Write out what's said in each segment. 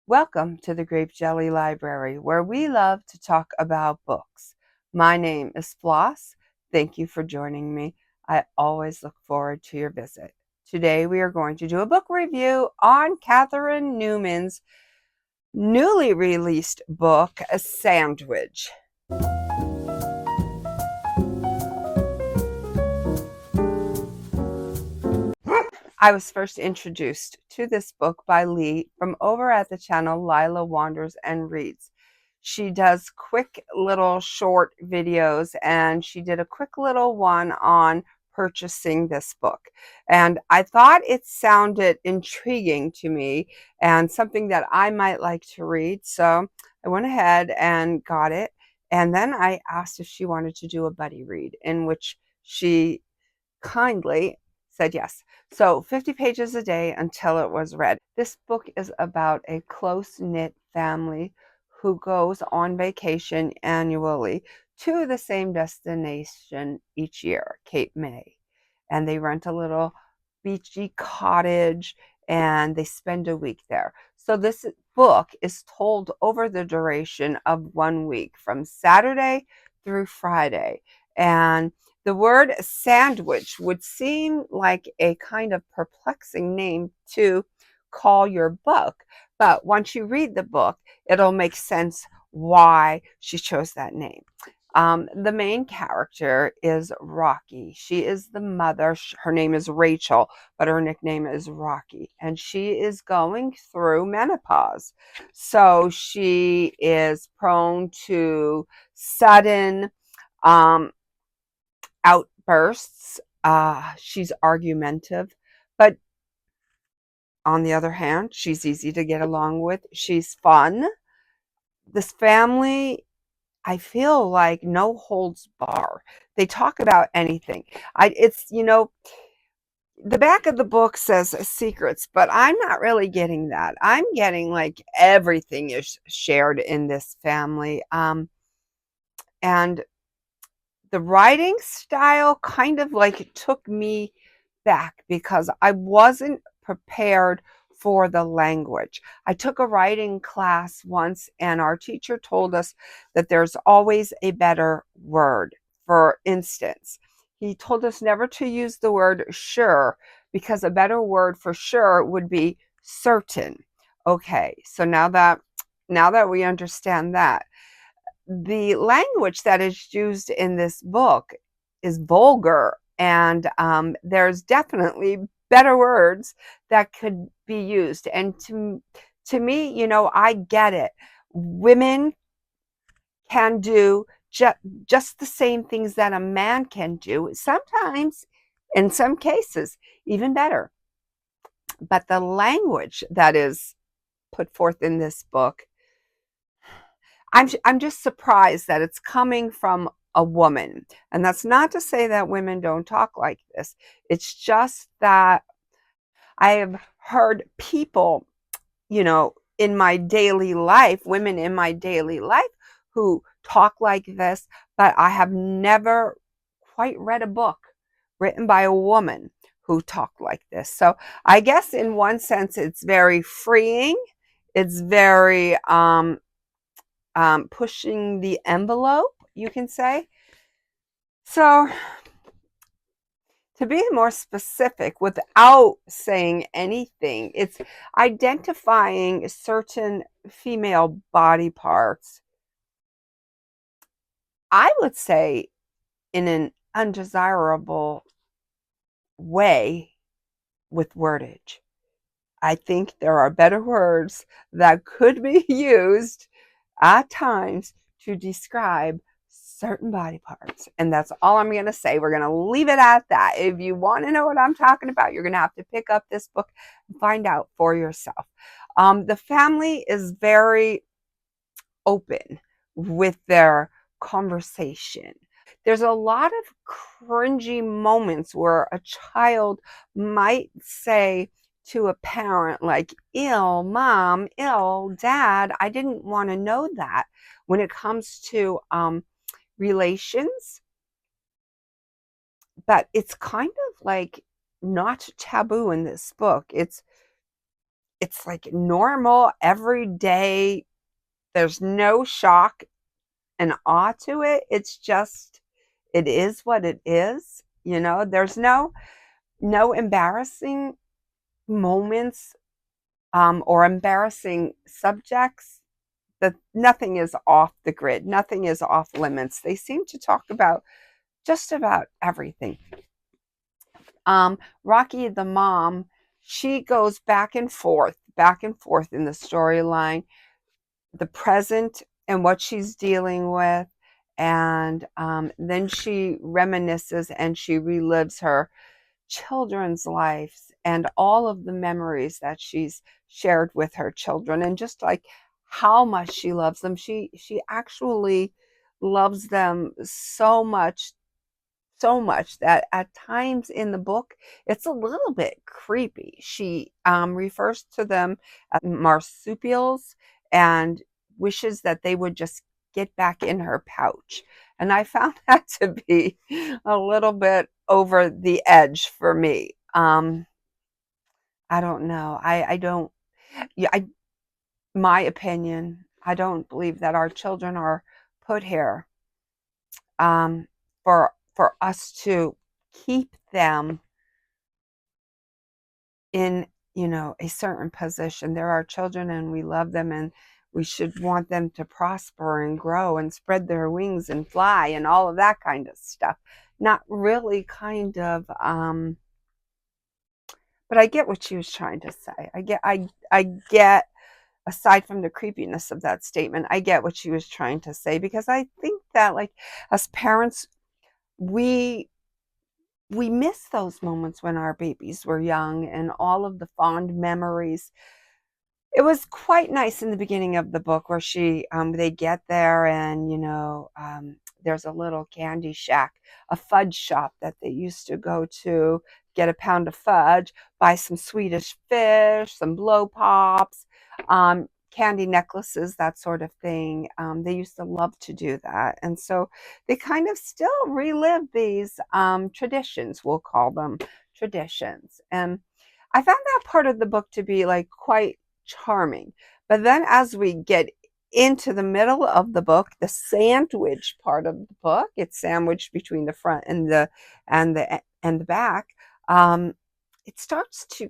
Welcome to the Grape Jelly Library, where we love to talk about books. My name is Floss. Thank you for joining me. I always look forward to your visit. Today we are going to do a book review on Catherine Newman's newly released book, A Sandwich. I was first introduced to this book by Lee from over at the channel Lila Wanders and Reads. She does quick little short videos, and she did a quick little one on purchasing this book. And I thought it sounded intriguing to me and something that I might like to read. So I went ahead and got it. And then I asked if she wanted to do a buddy read, in which she kindly said yes. So 50 pages a day until it was read. This book is about a close-knit family who goes on vacation annually to the same destination each year, Cape May. And they rent a little beachy cottage and they spend a week there. So this book is told over the duration of 1 week, from Saturday through Friday. And the word sandwich would seem like a kind of perplexing name to call your book, but once you read the book, it'll make sense why she chose that name. The main character is Rocky. She is the mother. Her name is Rachel, but her nickname is Rocky, and she is going through menopause. So she is prone to sudden outbursts. She's argumentative, but on the other hand, she's easy to get along with. She's fun. This family, I feel like no holds bar. They talk about anything. The back of the book says secrets, but I'm not really getting that. I'm getting like everything is shared in this family. And the writing style kind of like took me back because I wasn't prepared for the language. I took a writing class once, and our teacher told us that there's always a better word. For instance, he told us never to use the word sure, because a better word for sure would be certain. Okay, so now that we understand that, the language that is used in this book is vulgar, and there's definitely better words that could be used. And to me, I get it. Women can do just the same things that a man can do, sometimes, in some cases, even better. But the language that is put forth in this book, I'm just surprised that it's coming from a woman. And that's not to say that women don't talk like this. It's just that I have heard people, in my daily life, women in my daily life, who talk like this, but I have never quite read a book written by a woman who talked like this. So I guess in one sense, it's very freeing. It's very pushing the envelope, you can say. So, to be more specific, without saying anything, it's identifying certain female body parts, I would say, in an undesirable way with wordage. I think there are better words that could be used at times to describe certain body parts. And that's all I'm going to say. We're going to leave it at that. If you want to know what I'm talking about, you're going to have to pick up this book and find out for yourself. The family is very open with their conversation. There's a lot of cringy moments where a child might say to a parent, like, "Ew, mom, ew, dad, I didn't want to know that," when it comes to relations. But it's kind of like not taboo in this book. it's like normal, everyday. There's no shock and awe to it. It's just, it is what it is. You know, there's no embarrassing moments, or embarrassing subjects. That nothing is off the grid, nothing is off limits. They seem to talk about just about everything. Rocky, the mom, she goes back and forth in the storyline, the present and what she's dealing with. And then she reminisces and she relives her children's lives and all of the memories that she's shared with her children, and just like how much she loves them. She actually loves them so much that at times in the book it's a little bit creepy. She refers to them as marsupials and wishes that they would just get back in her pouch. And I found that to be a little bit over the edge for me. I don't know. I don't, yeah, my opinion, I don't believe that our children are put here for us to keep them in, a certain position. They're our children and we love them, and we should want them to prosper and grow and spread their wings and fly and all of that kind of stuff. Not really kind of but I get what she was trying to say. I get aside from the creepiness of that statement, I get what she was trying to say, because I think that, like, as parents, we we miss those moments when our babies were young and all of the fond memories. It was quite nice in the beginning of the book where they get there, and there's a little candy shack, a fudge shop that they used to go to, get a pound of fudge, buy some Swedish fish, some blow pops, candy necklaces, that sort of thing. They used to love to do that, and so they kind of still relive these traditions. We'll call them traditions. And I found that part of the book to be like quite charming. But then as we get into the middle of the book, the sandwich part of the book, it's sandwiched between the front and the back. Um, it starts to,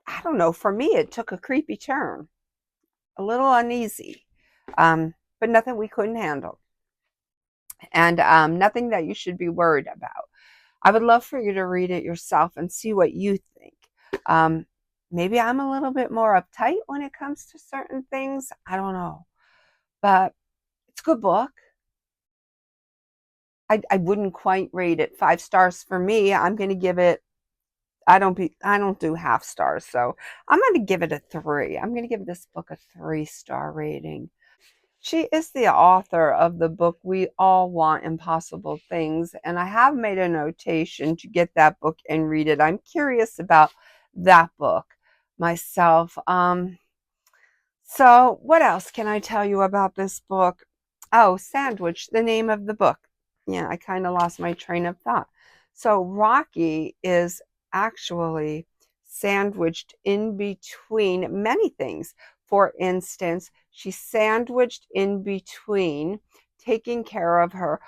I don't know, for me it took a creepy turn, a little uneasy, but nothing we couldn't handle, and nothing that you should be worried about. I would love for you to read it yourself and see what you think. Um, Maybe I'm a little bit more uptight when it comes to certain things. I don't know. But it's a good book. I wouldn't quite rate it 5 stars for me. I'm going to give it, I don't do half stars. So I'm going to give it a 3. I'm going to give this book a 3-star rating. She is the author of the book We All Want Impossible Things, and I have made a notation to get that book and read it. I'm curious about that book myself. So what else can I tell you about this book? Oh, Sandwich, the name of the book. Yeah, I kind of lost my train of thought. So Rocky is actually sandwiched in between many things. For instance, she's sandwiched in between taking care of her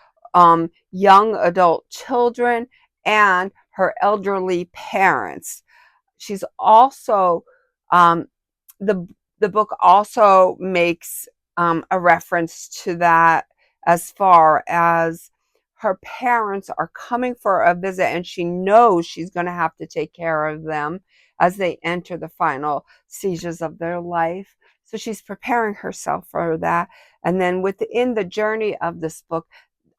young adult children and her elderly parents. She's also um, the the book also makes a reference to that, as far as her parents are coming for a visit and she knows she's going to have to take care of them as they enter the final stages of their life. So she's preparing herself for that. And then within the journey of this book,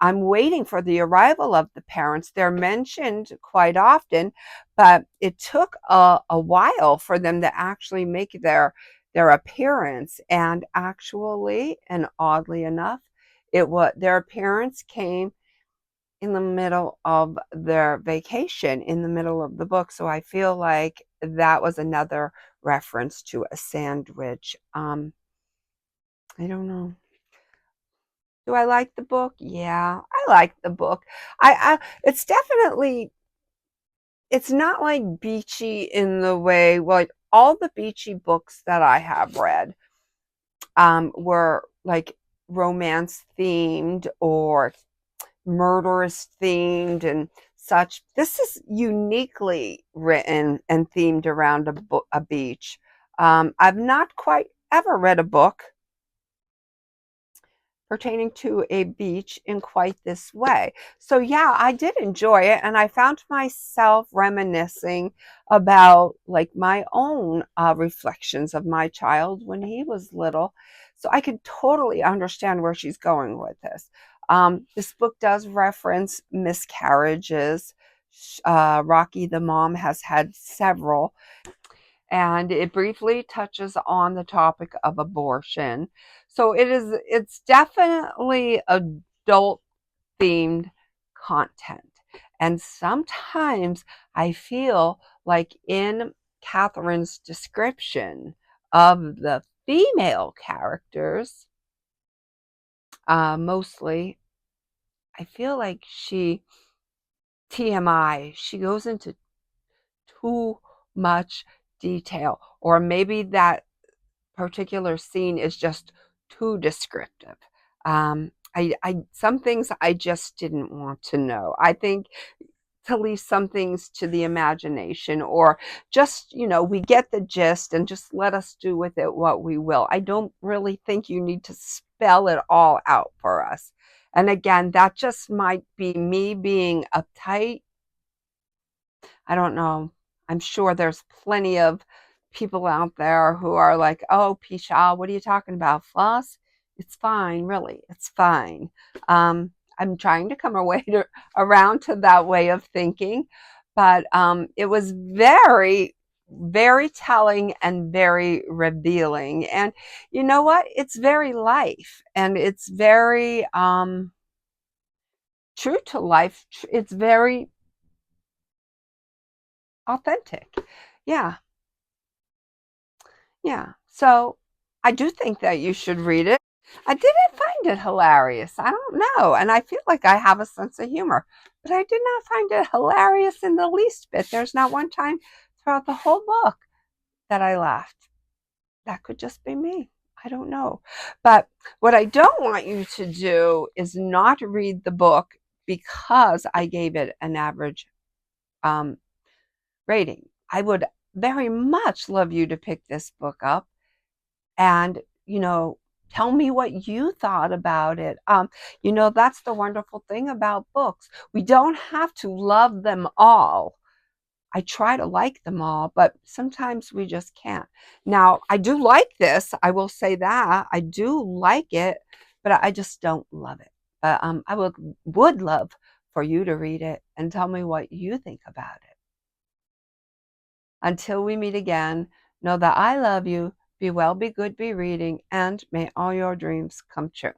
I'm waiting for the arrival of the parents. They're mentioned quite often, but it took a while for them to actually make their appearance. And actually, and oddly enough, their appearance came in the middle of their vacation, in the middle of the book. So I feel like that was another reference to a sandwich. I don't know. Do I like the book? Yeah, I like the book. It's definitely, it's not like beachy in the way, well, like all the beachy books that I have read were like romance themed or murderous themed and such. This is uniquely written and themed around a beach. I've not quite ever read a book pertaining to a beach in quite this way. So yeah, I did enjoy it, and I found myself reminiscing about like my own reflections of my child when he was little. So I could totally understand where she's going with this. This book does reference miscarriages. Rocky, the mom, has had several, and it briefly touches on the topic of abortion. So it's definitely adult themed content. And sometimes I feel like in Catherine's description of the female characters, mostly, I feel like TMI, she goes into too much detail, or maybe that particular scene is just too descriptive. Some things I just didn't want to know. I think to leave some things to the imagination, or just, we get the gist and just let us do with it what we will. I don't really think you need to spell it all out for us. And again, that just might be me being uptight. I don't know. I'm sure there's plenty of people out there who are like, oh, Pisha, what are you talking about? Floss? It's fine, really. It's fine. I'm trying to come around to that way of thinking, but it was very, very telling and very revealing. And you know what? It's very life, and it's very true to life. It's very authentic. Yeah. Yeah. So I do think that you should read it. I didn't find it hilarious. I don't know. And I feel like I have a sense of humor, but I did not find it hilarious in the least bit. There's not one time throughout the whole book that I laughed. That could just be me. I don't know. But what I don't want you to do is not read the book because I gave it an average um, rating. I would very much love you to pick this book up and tell me what you thought about it. That's the wonderful thing about books. We don't have to love them all. I try to like them all, but sometimes we just can't. Now, I do like this. I will say that I do like it, but I just don't love it. But I would love for you to read it and tell me what you think about it. Until we meet again, know that I love you. Be well, be good, be reading, and may all your dreams come true.